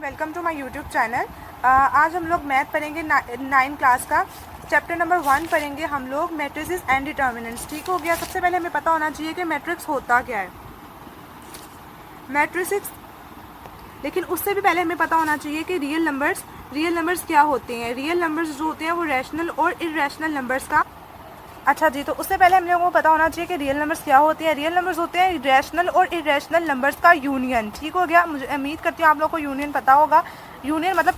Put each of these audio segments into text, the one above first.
Welcome to my YouTube channel. आज हम लोग मैथ पढ़ेंगे 9 क्लास का चैप्टर नंबर 1 पढ़ेंगे हम लोग मैट्रिसेस एंड डिटर्मिनेंट्स। ठीक हो गया। सबसे पहले हमें पता होना चाहिए कि मैट्रिक्स होता क्या है, मैट्रिसेस। लेकिन उससे भी पहले हमें पता होना चाहिए कि रियल नंबर्स क्या होते हैं। रियल नंबर्स जो होते हैं वो रैशनल और इरेशनल नंबर्स का। अच्छा जी, तो उससे पहले हम लोगों को पता होना चाहिए कि रियल नंबर्स क्या होते हैं। रियल नंबर्स होते हैं रैशनल और इरेशनल नंबर्स का यूनियन। ठीक हो गया। मुझे उम्मीद करती हूँ आप लोगों को यूनियन पता होगा। यूनियन मतलब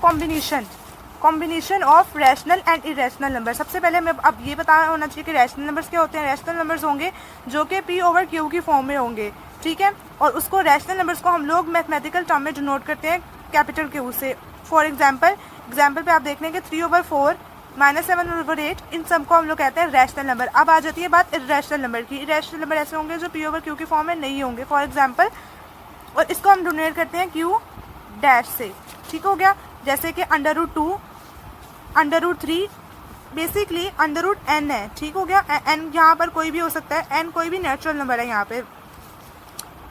combination of rational and irrational number. सबसे पहले हमें अब ये पता होना चाहिए कि रैशनल नंबर्स क्या होते हैं। रैशनल नंबर्स होंगे जो कि P/Q की फॉर्म में होंगे। ठीक है। और उसको रैशनल नंबर्स को हम लोग मैथमेटिकल टर्म में डिनोट करते हैं कैपिटल Q से। फॉर एग्जाम्पल पे आप देख लें कि 3/4 -7/8 इन सब को हम लोग कहते हैं रैशनल नंबर। अब आ जाती है बात इरेशनल नंबर की। इरेशनल नंबर ऐसे होंगे जो P/Q की फॉर्म में नहीं होंगे। फॉर एग्जाम्पल, और इसको हम डिनोट करते हैं Q' से। ठीक हो गया। जैसे कि √2, √3, बेसिकली √n है। ठीक हो गया। n यहाँ पर कोई भी हो सकता है, n कोई भी नेचुरल नंबर है। यहाँ पे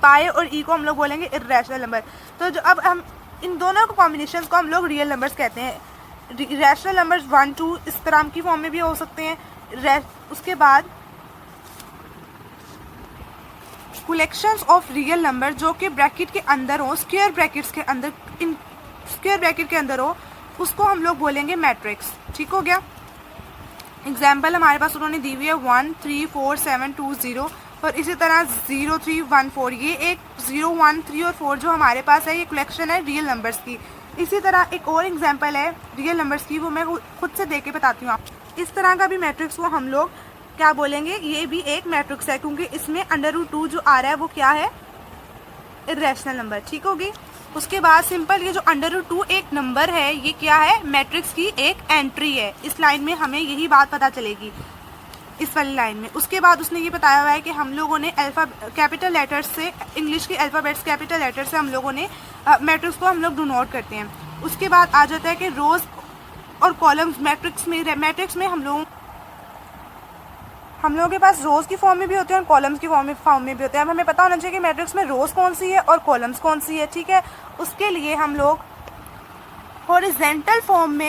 पाई और ई को हम लोग बोलेंगे इरेशनल नंबर। तो जो अब हम इन दोनों को कॉम्बिनेशन को हम लोग रियल नंबर्स कहते हैं। रैशनल नंबर्स 1, 2 इस तरह की फॉर्म में भी हो सकते हैं। उसके बाद कलेक्शंस ऑफ रियल नंबर जो कि ब्रैकेट के अंदर हो, स्क्वायर ब्रैकेट के अंदर हो, उसको हम लोग बोलेंगे मैट्रिक्स। ठीक हो गया। एग्जाम्पल हमारे पास उन्होंने दी हुई है 1, 3, 4, 7, 2, 0 और इसी तरह 0, 3, 1, 4। ये एक 0, 1, 3 और 4 जो हमारे पास है ये कलेक्शन है रियल नंबर्स की। इसी तरह एक और एग्जांपल है रियल नंबर्स की, वो मैं खुद से देके बताती हूँ आप। इस तरह का भी मैट्रिक्स को हम लोग क्या बोलेंगे, ये भी एक मैट्रिक्स है क्योंकि इसमें √2 जो आ रहा है वो क्या है, इरेशनल नंबर। ठीक होगी। उसके बाद सिंपल ये जो √2 एक नंबर है ये क्या है, मैट्रिक्स की एक एंट्री है। इस लाइन में हमें यही बात पता चलेगी, इस वाली लाइन में। उसके बाद उसने ये बताया हुआ है कि हम लोगों ने कैपिटल लेटर्स से, इंग्लिश के अल्फ़ाबेट्स कैपिटल लेटर से हम लोगों ने मैट्रिक्स को हम लोग डिनोट करते हैं। उसके बाद आ जाता है कि रोज और कॉलम्स मैट्रिक्स में हम लोगों के पास रोज की फॉर्म में भी होते हैं और कॉलम्स की फॉर्म में भी होते हैं। अब हमें पता होना चाहिए कि मैट्रिक्स में रोज कौन सी है और कॉलम्स कौन सी है। ठीक है। उसके लिए हम लोग हॉरिजेंटल फॉर्म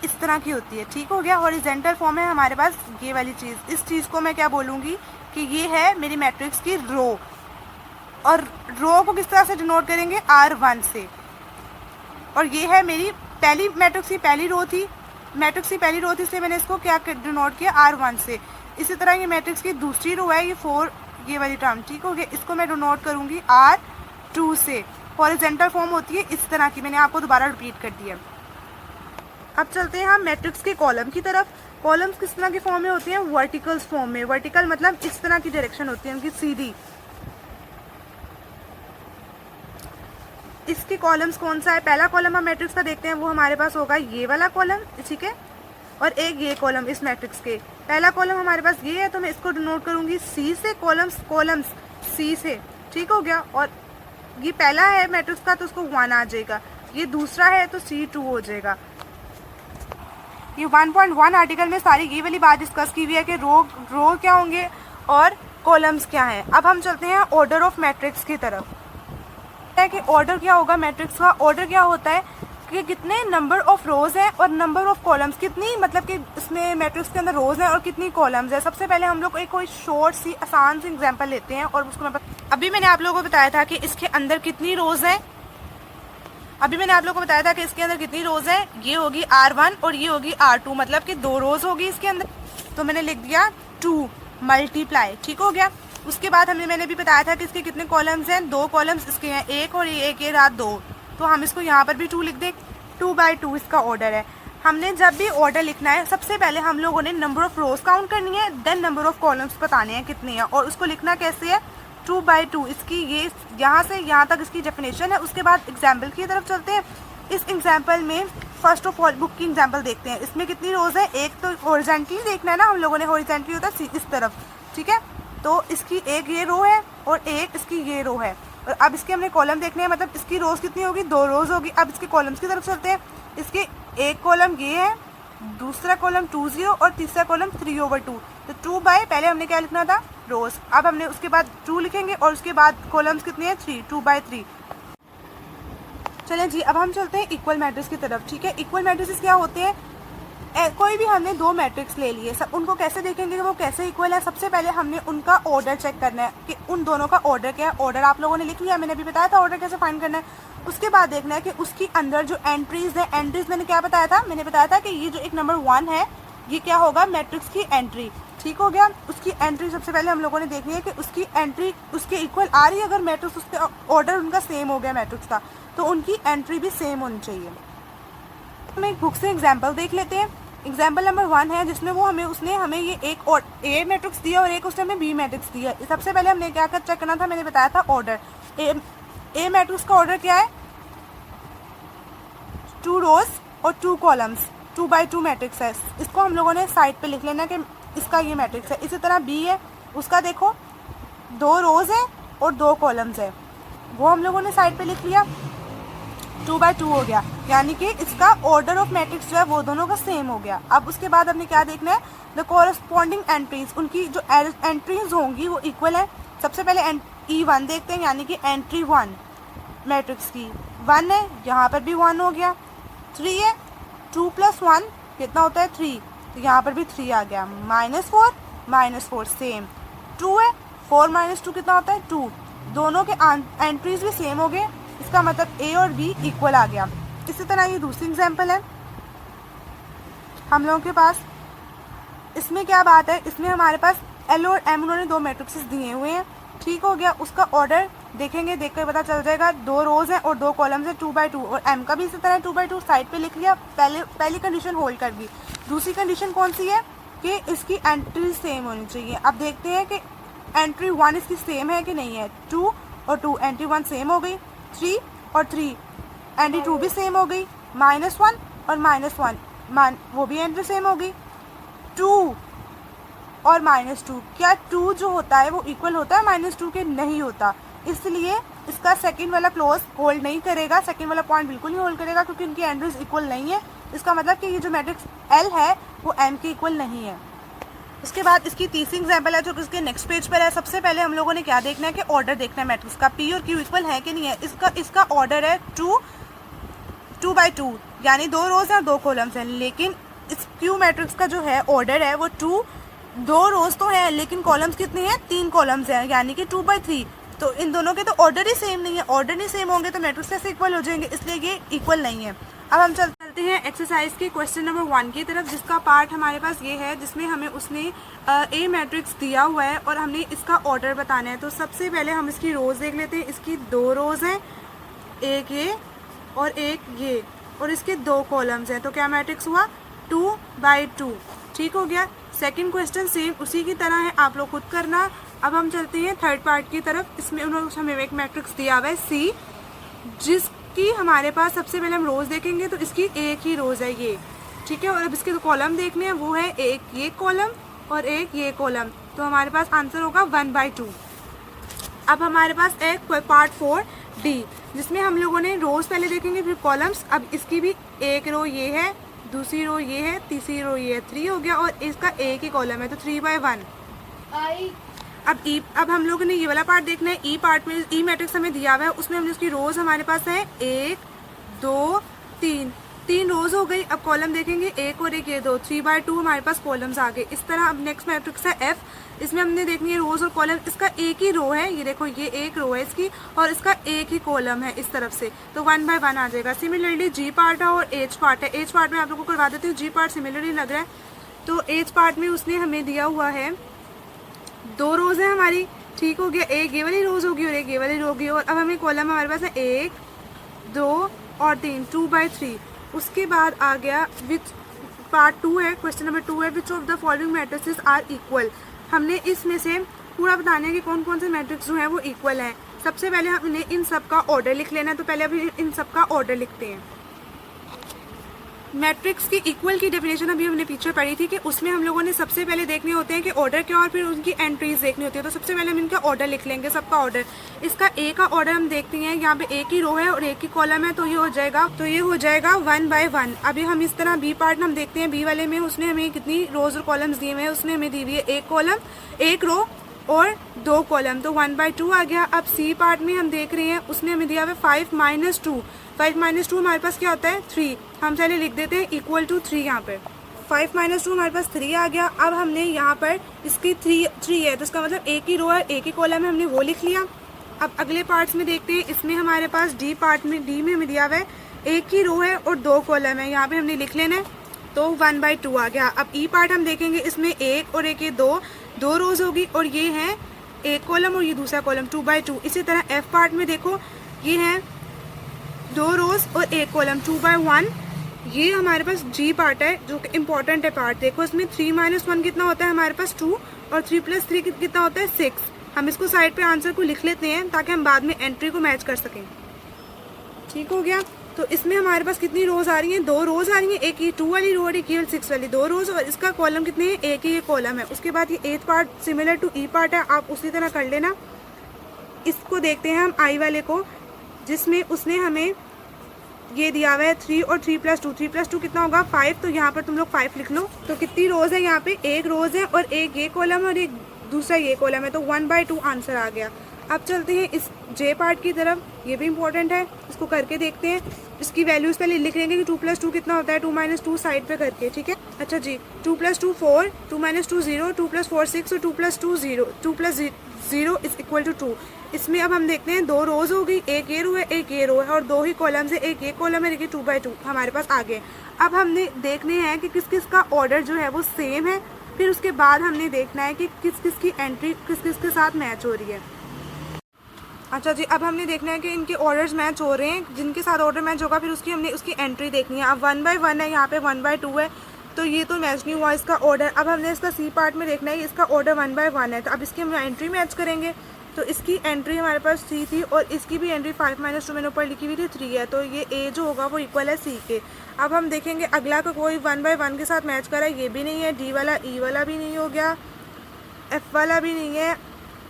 इस तरह की होती है। ठीक हो गया। हॉरिजेंटल फॉर्म है हमारे पास ये वाली चीज़। इस चीज़ को मैं क्या बोलूँगी कि ये है मेरी मैट्रिक्स की रो। और रो को किस तरह से डिनोट करेंगे, R1 से। और ये है मेरी पहली मैट्रिक्स की पहली रो थी, इसलिए मैंने इसको क्या डिनोट किया, R1 से। इसी तरह ये मैट्रिक्स की दूसरी रो है, ये 4, ये वाली टर्म। ठीक हो गया। इसको मैं डिनोट करूँगी R2 से। हॉरिजेंटल फॉर्म होती है इस तरह की। मैंने आपको दोबारा रिपीट कर दिया। अब चलते हैं हम मैट्रिक्स के कॉलम की तरफ। कॉलम्स किस तरह की फॉर्म में होती हैं, वर्टिकल्स फॉर्म में। वर्टिकल मतलब इस तरह की डायरेक्शन होती है उनकी, सीधी। इसके कॉलम्स कौन सा है, पहला कॉलम हम मैट्रिक्स का देखते हैं, वो हमारे पास होगा ये वाला कॉलम। ठीक है। और एक ये कॉलम इस मैट्रिक्स के, पहला कॉलम हमारे पास ये है तो मैं इसको डिनोट करूंगी C से, कॉलम्स C से। ठीक हो गया। और ये पहला है मैट्रिक्स का तो उसको 1 आ जाएगा, ये दूसरा है तो C2 हो जाएगा। ये 1.1 आर्टिकल में सारी ये वाली बात डिस्कस की हुई है कि रो क्या होंगे और कॉलम्स क्या हैं। अब हम चलते हैं ऑर्डर ऑफ मैट्रिक्स की तरफ। है कि ऑर्डर क्या होगा मैट्रिक्स का। ऑर्डर क्या होता है कि कितने नंबर ऑफ रोज हैं और नंबर ऑफ कॉलम्स कितनी, मतलब कि इसमें मैट्रिक्स के अंदर रोज हैं और कितनी कॉलम्स है। सबसे पहले हम लोग एक कोई शॉर्ट सी आसान सी एग्जांपल लेते हैं और उसको अभी मैंने आप लोगों को बताया था कि इसके अंदर कितनी रोज हैं। ये होगी R1 और ये होगी R2, मतलब कि 2 रोज होगी इसके अंदर। तो मैंने लिख दिया 2 मल्टीप्लाई। ठीक हो गया। उसके बाद मैंने भी बताया था कि इसके कितने कॉलम्स हैं, 2 कॉलम्स इसके हैं, एक और ये रहा 2। तो हम इसको यहाँ पर भी 2 लिख दें। 2/2 इसका ऑर्डर है। हमने जब भी ऑर्डर लिखना है सबसे पहले हम लोगों ने नंबर ऑफ रोज काउंट करनी है, देन नंबर ऑफ कॉलम्स बताने हैं कितने हैं, और उसको लिखना कैसे है, 2/2। इसकी ये यहाँ से यहाँ तक इसकी डेफिनेशन है। उसके बाद एग्जाम्पल की तरफ चलते हैं। इस एग्जाम्पल में फर्स्ट ऑफ ऑल बुक की एग्जाम्पल देखते हैं। इसमें कितनी रोज है, एक तो हॉरिजॉन्टली देखना है ना हम लोगों ने, हॉरिजॉन्टली होता है इस तरफ। ठीक है। तो इसकी एक ये रो है और एक इसकी ये रो है। और अब इसके हमने कॉलम देखने हैं, मतलब इसकी रोज कितनी होगी, 2 रोज होगी। अब इसके कॉलम्स की तरफ चलते हैं। इसके एक कॉलम ये है, दूसरा कॉलम 2, 0 और तीसरा कॉलम 3/2। तो 2 बाय पहले हमने क्या लिखना था, रोज। अब हमने उसके बाद 2 लिखेंगे और उसके बाद कॉलम्स कितने हैं, 3, 2/3। चलें जी, अब हम चलते हैं इक्वल मैट्रिक्स की तरफ। ठीक है, इक्वल मैट्रिक्स क्या होते हैं? कोई भी हमने दो मैट्रिक्स ले लिए, सब उनको कैसे देखेंगे कि वो कैसे इक्वल है? सबसे पहले हमने उनका ऑर्डर चेक करना है कि उन दोनों का ऑर्डर क्या है। ऑर्डर आप लोगों ने लिख लिया, मैंने अभी बताया था ऑर्डर कैसे फाइंड करना है। उसके बाद देखना है कि उसके अंदर जो एंट्रीज है, एंट्रीज मैंने क्या बताया था? मैंने बताया था कि ये जो एक नंबर 1 है ये क्या होगा? मैट्रिक्स की एंट्री। ठीक हो गया, उसकी एंट्री सबसे पहले हम लोगों ने देखनी है कि उसकी एंट्री उसके इक्वल आ रही है। अगर मैट्रिक्स उसके ऑर्डर उनका सेम हो गया मैट्रिक्स का, तो उनकी एंट्री भी सेम होनी चाहिए। हम एक बुक से एग्जाम्पल देख लेते हैं। एग्जाम्पल नंबर 1 है जिसमें उसने हमें ये एक और ए मैट्रिक्स दिया और एक उसने हमें बी मैट्रिक्स दिया। सबसे पहले हमने क्या कर चेक करना था? मैंने बताया था ऑर्डर। ए मैट्रिक्स का ऑर्डर क्या है? 2 रोज और 2 कॉलम्स, 2 बाई 2 मैट्रिक्स है। इसको हम लोगों ने साइड पे लिख लेना कि इसका ये मैट्रिक्स है। इसी तरह बी है, उसका देखो 2 रोज है और 2 कॉलम्स है, वो हम लोगों ने साइड पे लिख लिया। 2 बाई 2 हो गया, यानी कि इसका ऑर्डर ऑफ मैट्रिक्स जो है वो दोनों का सेम हो गया। अब उसके बाद हमने क्या देखना है? द कॉरस्पॉन्डिंग एंट्रीज, उनकी जो एंट्रीज होंगी वो इक्वल है। सबसे पहले E1 देखते हैं, यानी कि एंट्री 1 मैट्रिक्स की 1 है, यहाँ पर भी 1 हो गया। 3 है, 2 + 1 कितना होता है? 3, तो यहाँ पर भी 3 आ गया। -4 सेम। 2 है, 4 - 2 कितना होता है? 2। दोनों के एंट्रीज भी सेम हो गए, इसका मतलब ए और बी इक्वल आ गया। इसी तरह ये दूसरी एग्जांपल है हम लोगों के पास। इसमें क्या बात है? इसमें हमारे पास एल और एम उन्होंने 2 मैट्रिक्सेस दिए हुए हैं। ठीक हो गया, उसका ऑर्डर देखेंगे, देख कर पता चल जाएगा। 2 रोज हैं और 2 कॉलम्स हैं, 2 बाई 2, और एम का भी इसी तरह 2 बाई 2 साइड पे लिख लिया। पहली कंडीशन होल्ड कर दी। दूसरी कंडीशन कौन सी है? कि इसकी एंट्री सेम होनी चाहिए। अब देखते हैं कि एंट्री 1 इसकी सेम है कि नहीं है। 2 और 2, एंट्री 1 सेम हो गई। 3 और 3, एंट्री 2 भी सेम हो गई। -1 और -1, वो भी एंट्री सेम हो गई। 2 और -2, क्या 2 जो होता है वो इक्वल होता है -2 के? नहीं होता, इसलिए इसका सेकंड वाला क्लोज होल्ड नहीं करेगा। सेकंड वाला पॉइंट बिल्कुल नहीं होल्ड करेगा क्योंकि उनकी एंट्रीज इक्वल नहीं है। इसका मतलब कि ये जो मैट्रिक्स एल है वो एम के इक्वल नहीं है। उसके बाद इसकी तीसरी एग्जाम्पल है जो कि इसके नेक्स्ट पेज पर है। सबसे पहले हम लोगों ने क्या देखना है कि ऑर्डर देखना है मैट्रिक्स का, पी और क्यू इक्वल है कि नहीं है। इसका ऑर्डर है 2 बाई 2, यानी 2 रोज हैं और 2 कॉलम्स हैं। लेकिन इस क्यू मैट्रिक्स का जो है ऑर्डर है वो 2 रोज तो है, लेकिन कॉलम्स कितने हैं? 3 कॉलम्स हैं, यानी कि 2 बाई 3। तो इन दोनों के तो ऑर्डर ही सेम नहीं है। ऑर्डर नहीं सेम होंगे तो मैट्रिक्स कैसे इक्वल हो जाएंगे? इसलिए ये इक्वल नहीं है। अब हम चलते हैं एक्सरसाइज के क्वेश्चन नंबर 1 की तरफ, जिसका पार्ट हमारे पास ये है, जिसमें हमें उसने ए मैट्रिक्स दिया हुआ है और हमने इसका ऑर्डर बताना है। तो सबसे पहले हम इसकी रोज देख लेते हैं। इसकी 2 रोज हैं, एक ये और एक ये, और इसके 2 कॉलम्स हैं। तो क्या मैट्रिक्स हुआ? 2 बाई 2। ठीक हो गया। सेकंड क्वेश्चन सेम उसी की तरह है, आप लोग खुद करना। अब हम चलते हैं थर्ड पार्ट की तरफ। इसमें उन्होंने हमें एक मैट्रिक्स दिया हुआ है सी, जिसकी हमारे पास सबसे पहले हम रोज देखेंगे तो इसकी एक ही रोज है ये। ठीक है, और अब इसके जो कॉलम देखने हैं वो है एक ये कॉलम और एक ये कॉलम। तो हमारे पास आंसर होगा 1 बाई 2। अब हमारे पास एक पार्ट 4 डी, जिसमें हम लोगों ने रोज पहले देखेंगे फिर कॉलम्स। अब इसकी भी एक रो ये है, दूसरी रो ये है, तीसरी रो ये है। 3 हो गया और इसका एक ही कॉलम है, तो 3 बाई 1। अब हम लोगों ने ये वाला पार्ट देखना है। ई पार्ट में ई मैट्रिक्स हमें दिया हुआ है, उसमें हमने उसकी रोज हमारे पास है 1 2 3 रोज हो गई। अब कॉलम देखेंगे एक और एक, ये 2, 3 बाई 2 हमारे पास कॉलम्स आ गए। इस तरह अब नेक्स्ट मैट्रिक्स है एफ, इसमें हमने देखनी है रोज और कॉलम। इसका एक ही रो है, ये देखो ये एक रो है इसकी, और इसका एक ही कॉलम है इस तरफ से, तो 1 बाई 1 आ जाएगा। सिमिलरली जी पार्ट है और एच पार्ट है। एच पार्ट में आप लोगों को करवा देती हूँ, जी पार्ट सिमिलरली लग रहा है। तो एच पार्ट में उसने हमें दिया हुआ है 2 रोज है हमारी। ठीक हो गया, एक ये वाली रोज होगी और एक ये वाली रोज होगी। और अब हमें कॉलम हमारे पास है 1 2 और 3, 2 बाई 3। उसके बाद आ गया विच पार्ट 2 है, क्वेश्चन नंबर 2 है, which of the following matrix are equal. हमने इसमें से पूरा बताना है कि कौन कौन से मैट्रिक्स जो हैं वो इक्वल हैं। सबसे पहले हमने इन सब का ऑर्डर लिख लेना है, तो पहले अभी इन सब का ऑर्डर लिखते हैं। मैट्रिक्स की इक्वल की डेफिनेशन अभी हमने पीछे पढ़ी थी कि उसमें हम लोगों ने सबसे पहले देखने होते हैं कि ऑर्डर क्या और फिर उनकी एंट्रीज देखनी होती है। तो सबसे पहले हम इनका ऑर्डर लिख लेंगे, सबका ऑर्डर। इसका ए का ऑर्डर हम देखते हैं, यहाँ पे एक ही रो है और एक ही कॉलम है, तो ये हो जाएगा 1 बाई 1। अभी हम इस तरह बी पार्ट हम देखते हैं। बी वाले में उसने हमें कितनी रोज और कॉलम्स दिए हुए हैं, उसने हमें दी हुई है एक कॉलम, एक रो और 2 कॉलम, तो 1/2 आ गया। अब सी पार्ट में हम देख रहे हैं उसने हमें दिया हुआ 5 - 2, 5 - 2 हमारे पास क्या होता है 3, हम चलिए लिख देते हैं इक्वल टू 3। यहाँ पर 5 - 2 हमारे पास 3 आ गया। अब हमने यहाँ पर इसकी 3 है तो इसका मतलब एक ही रो है एक ही कॉलम है, हमने वो लिख लिया। अब अगले पार्ट्स में देखते हैं, इसमें हमारे पास डी पार्ट में, डी में हमें दिया हुआ है एक ही रो है और 2 कॉलम है, यहाँ पे हमने लिख लेना है, तो 1/2 आ गया। अब ई पार्ट हम देखेंगे, इसमें एक और एक ये दो रोज होगी और ये है एक कॉलम और ये दूसरा कॉलम 2/2। इसी तरह एफ पार्ट में देखो ये है 2 रोज और एक कॉलम 2/1। ये हमारे पास जी पार्ट है जो कि इम्पोर्टेंट है पार्ट। देखो इसमें 3 - 1 कितना होता है हमारे पास 2 और 3 + 3 कितना होता है 6। हम इसको साइड पे आंसर को लिख लेते हैं ताकि हम बाद में एंट्री को मैच कर सकें। ठीक हो गया। तो इसमें हमारे पास कितनी रोज आ रही हैं, 2 रोज आ रही हैं, एक ये 2 वाली रो और एक ये 6 वाली 2 रोज, और इसका कॉलम कितने हैं, एक ही ये कॉलम है। उसके बाद ये eighth part similar to E part है, आप उसी तरह कर लेना। इसको देखते हैं हम आई वाले को, जिसमें उसने हमें ये दिया हुआ है 3 और 3 + 2, 3 + 2 कितना होगा 5, तो यहाँ पर तुम लोग 5 लिख लो। तो कितनी रोज है यहाँ पे, एक रोज है और एक ये कॉलम और एक दूसरा ये कॉलम है, तो 1/2 आंसर आ गया। अब चलते हैं इस जे पार्ट की तरफ, ये भी इंपॉर्टेंट है, इसको करके देखते हैं। इसकी वैल्यूज पहले लिख लेंगे कि 2 + 2 कितना होता है, 2 - 2 साइड पे करके, ठीक है। अच्छा जी, 2 + 2 4, 2 - 2 0, 2 + 4 6 और 2 + 2 0, 2 + 0 = 2। इसमें अब हम देखते हैं 2 रोज हो गई, एक ये रो है एक ये रो है और 2 ही कॉलम है, एक ये कॉलम है, देखिए 2/2 हमारे पास आ गए। अब हमने देखने हैं कि किस किस का ऑर्डर जो है वो सेम है, फिर उसके बाद हमने देखना है कि किस किस की एंट्री किस किस के साथ मैच हो रही है। अच्छा जी, अब हमने देखना है कि इनके ऑर्डर्स मैच हो रहे हैं, जिनके साथ ऑर्डर मैच होगा फिर हमने उसकी एंट्री देखनी है। अब 1/1 है, यहाँ पे 1/2 है, तो ये तो मैच नहीं हुआ इसका ऑर्डर। अब हमने इसका सी पार्ट में देखना है, इसका ऑर्डर 1/1 है, तो अब इसकी हम एंट्री मैच करेंगे। तो इसकी एंट्री हमारे पास 3 थी और इसकी भी एंट्री 5 - 2 मैंने ऊपर लिखी हुई थी 3 है, तो ये ए जो होगा वो इक्वल है सी के। अब हम देखेंगे अगला का कोई 1/1 के साथ मैच कर रहा है, ये भी नहीं है, डी वाला ई वाला भी नहीं हो गया, एफ वाला भी नहीं है,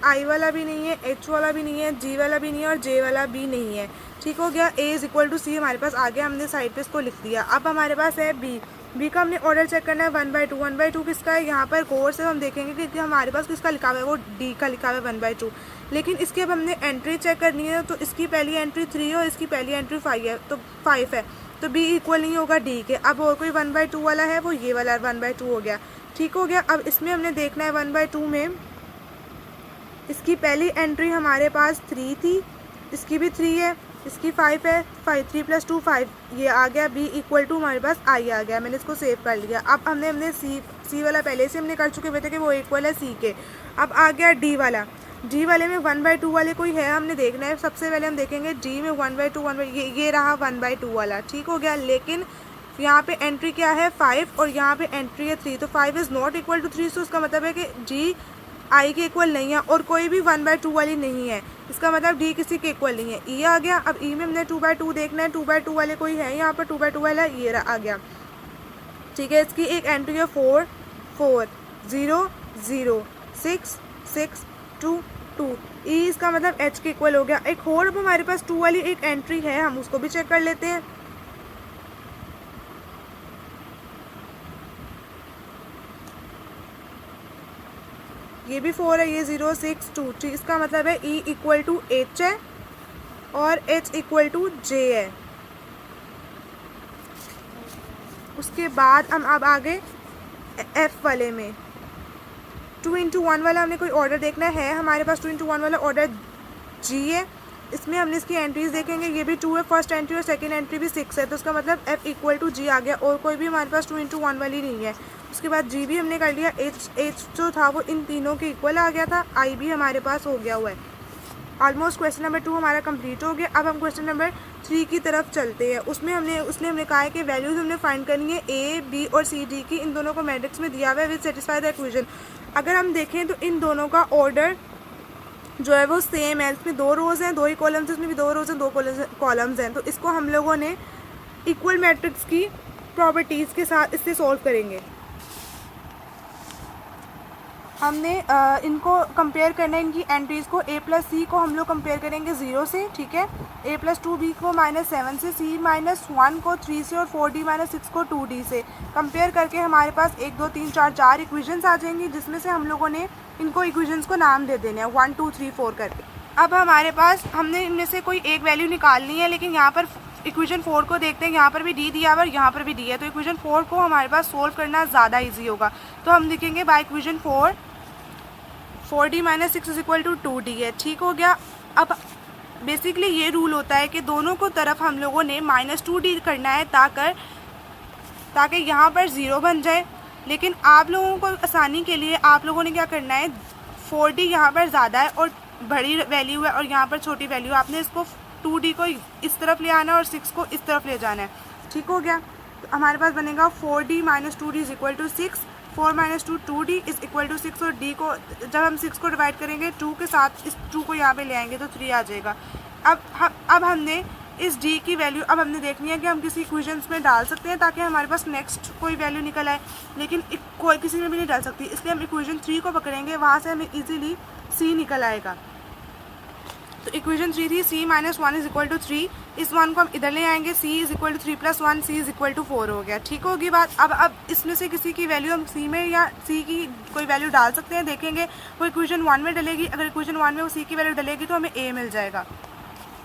आई वाला भी नहीं है, एच वाला भी नहीं है, जी वाला भी नहीं है और जे वाला भी नहीं है। ठीक हो गया। ए = सी हमारे पास आ गया, हमने साइड पे इसको लिख दिया। अब हमारे पास है बी, बी का हमने ऑर्डर चेक करना है 1/2, 1/2 किसका है, यहाँ पर कोर से हम देखेंगे कि हमारे पास किसका लिखा हुआ है, वो डी का लिखा हुआ है 1/2। लेकिन इसकी अब हमने एंट्री चेक करनी है, तो इसकी पहली एंट्री 3 है और इसकी पहली एंट्री 5 है, तो 5 है, तो बी इक्वल नहीं होगा डी के। अब और कोई 1/2 वाला है, वो ये वाला 1/2 हो गया। ठीक हो गया। अब इसमें हमने देखना है 1/2 में इसकी पहली एंट्री हमारे पास 3 थी, इसकी भी 3 है, इसकी 5 है, 3 + 2 5, ये आ गया। बी = हमारे पास आई आ गया, मैंने इसको सेव कर लिया। अब हमने सी वाला पहले से हमने कर चुके हुए थे कि वो इक्वल है सी के। अब आ गया डी वाला, डी वाले में 1/2 वाले कोई है, हमने देखना है। सबसे पहले हम देखेंगे डी में 1/2 ये रहा 1/2 वाला। ठीक हो गया। लेकिन यहाँ पे एंट्री क्या है 5 और यहाँ पे एंट्री है 3, तो 5 इज़ नॉट इक्वल टू 3, तो उसका मतलब है कि जी आई के इक्वल नहीं है और कोई भी 1/2 वाली नहीं है, इसका मतलब डी किसी के इक्वल नहीं है। ई आ गया। अब ई में हमने 2/2 देखना है, 2/2 वाले कोई है यहाँ पर, 2/2 वाला ये आ गया। ठीक है। इसकी एक एंट्री है 4 4 0 0 6 6 2 2, ई इसका मतलब एच के इक्वल हो गया। एक और अब हमारे पास 2 वाली एक एंट्री है, हम उसको भी चेक कर लेते हैं। ये भी 4 है, ये 0 6 2 3, इसका मतलब है E = H है और H = J है। उसके बाद हम अब आगे F वाले में 2 × 1 वाला हमने कोई ऑर्डर देखना है, हमारे पास 2 × 1 वाला ऑर्डर G है। इसमें हमने इसकी एंट्रीज देखेंगे, ये भी 2 है फर्स्ट एंट्री और सेकंड एंट्री भी 6 है, तो उसका मतलब F = G आ गया और कोई भी हमारे पास 2 × 1 वाली नहीं है। उसके बाद जी भी हमने कर लिया, एच जो था वो इन तीनों के इक्वल आ गया था, आई भी हमारे पास हो गया हुआ है। ऑलमोस्ट क्वेश्चन नंबर 2 हमारा कंप्लीट हो गया। अब हम क्वेश्चन नंबर 3 की तरफ चलते हैं। उसमें हमने कहा है कि वैल्यूज हमने फाइंड करनी है ए बी और सी डी की, इन दोनों को मैट्रिक्स में दिया हुआ है विद सेटिस्फाई द इक्वेशन। अगर हम देखें तो इन दोनों का ऑर्डर जो है वो सेम है, इसमें 2 रोज हैं 2 ही कॉलम्स, इसमें भी 2 रोज हैं 2 कॉलम्स हैं, तो इसको हम लोगों ने इक्वल मैट्रिक्स की प्रॉपर्टीज़ के साथ इससे सॉल्व करेंगे। हमने इनको कंपेयर करना है, इनकी एंट्रीज़ को। a प्लस सी को हम लोग कंपेयर करेंगे 0 से, ठीक है। a प्लस 2b को -7 से, c -1 को 3 से और 4d -6 को 2d से कंपेयर करके हमारे पास 1 2 3 4 4 इक्वेशंस आ जाएंगी, जिसमें से हम लोगों ने इनको इक्वेशंस को नाम दे देने हैं 1 2 3 4 करके। अब हमारे पास हमने इनमें से कोई एक वैल्यू निकालनी है, लेकिन यहाँ पर इक्वेशन 4 को देखते हैं, यहाँ पर भी डी दिया हुआ और यहाँ पर भी डी है, तो इक्वेशन 4 को हमारे पास सोल्व करना ज़्यादा ईजी होगा। तो हम लिखेंगे बाय इक्वेशन 4d - 6 = 2d है, ठीक हो गया। अब बेसिकली ये रूल होता है कि दोनों को तरफ हम लोगों ने -2d करना है ताकि यहाँ पर 0 बन जाए। लेकिन आप लोगों को आसानी के लिए आप लोगों ने क्या करना है, 4d यहाँ पर ज़्यादा है और बड़ी वैल्यू है और यहाँ पर छोटी वैल्यू है, आपने इसको 2d को इस तरफ ले आना है और 6 को इस तरफ ले जाना है, ठीक हो गया। तो हमारे पास बनेगा 4d - 2d = 6, 4 - 2 2d = 6 और d को जब हम 6 को डिवाइड करेंगे 2 के साथ, इस 2 को यहाँ पे ले आएंगे तो 3 आ जाएगा। अब हमने इस d की वैल्यू अब हमने देखनी है कि हम किसी इक्वेशंस में डाल सकते हैं ताकि हमारे पास नेक्स्ट कोई वैल्यू निकल आए, लेकिन कोई किसी में भी नहीं डाल सकती, इसलिए हम इक्वेशन 3 को पकड़ेंगे, वहाँ से हमें ईजिली c निकल आएगा। तो इक्वेशन 3 थी c - 1 = 3, इस 1 को हम इधर ले आएंगे, c = 3 + 1, c = 4 हो गया, ठीक होगी बात। अब इसमें से किसी की वैल्यू हम c में या c की कोई वैल्यू डाल सकते हैं, देखेंगे वो इक्वेशन 1 में डलेगी, अगर इक्वेशन 1 में वो c की वैल्यू डलेगी तो हमें a मिल जाएगा।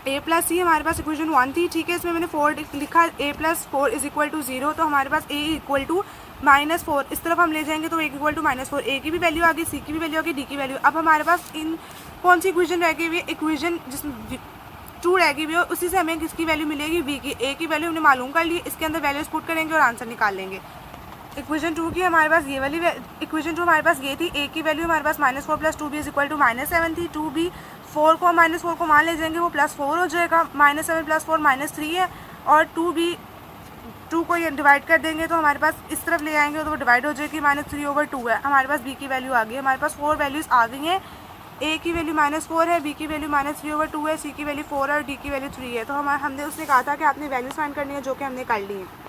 a प्लस सी हमारे पास इक्वेशन 1 थी, ठीक है, इसमें मैंने 4 लिखा, a + 4 = 0, तो हमारे पास a = -4, इस तरफ हम ले जाएंगे तो a = -4, a की भी वैल्यू आ गई, c की भी वैल्यू आ गई, d की वैल्यू। अब हमारे पास इन कौन सी इक्वेशन रह गई हुई है, इक्वेशन जिसमें 2 रह गई हुई है, उसी से हमें किसकी वैल्यू मिलेगी, v की। a की वैल्यू हमने मालूम कर ली, इसके अंदर वैल्यूज पुट करेंगे और आंसर निकाल लेंगे। इक्वेशन 2 की हमारे पास ये वाली इक्वेशन 2 हमारे पास ये थी, a की वैल्यू हमारे पास -4 + 2b = -7 थी, 2b 4 को -4 को मान ले जाएंगे, वो +4 हो जाएगा, -7 + 4 -3 है, और 2 को ये डिवाइड कर देंगे तो हमारे पास इस तरफ ले आएंगे तो वो डिवाइड हो जाएगी, -3/2 है। हमारे पास b की वैल्यू आ गई, हमारे पास 4 वैल्यूज़ आ गई हैं, a की वैल्यू -4 है, b की वैल्यू -3/2 है, c की वैल्यू 4 है और d की वैल्यू 3 है। तो हमने उसने कहा था कि आपने वैल्यूज फाइंड करनी है, जो कि हमने कर ली है।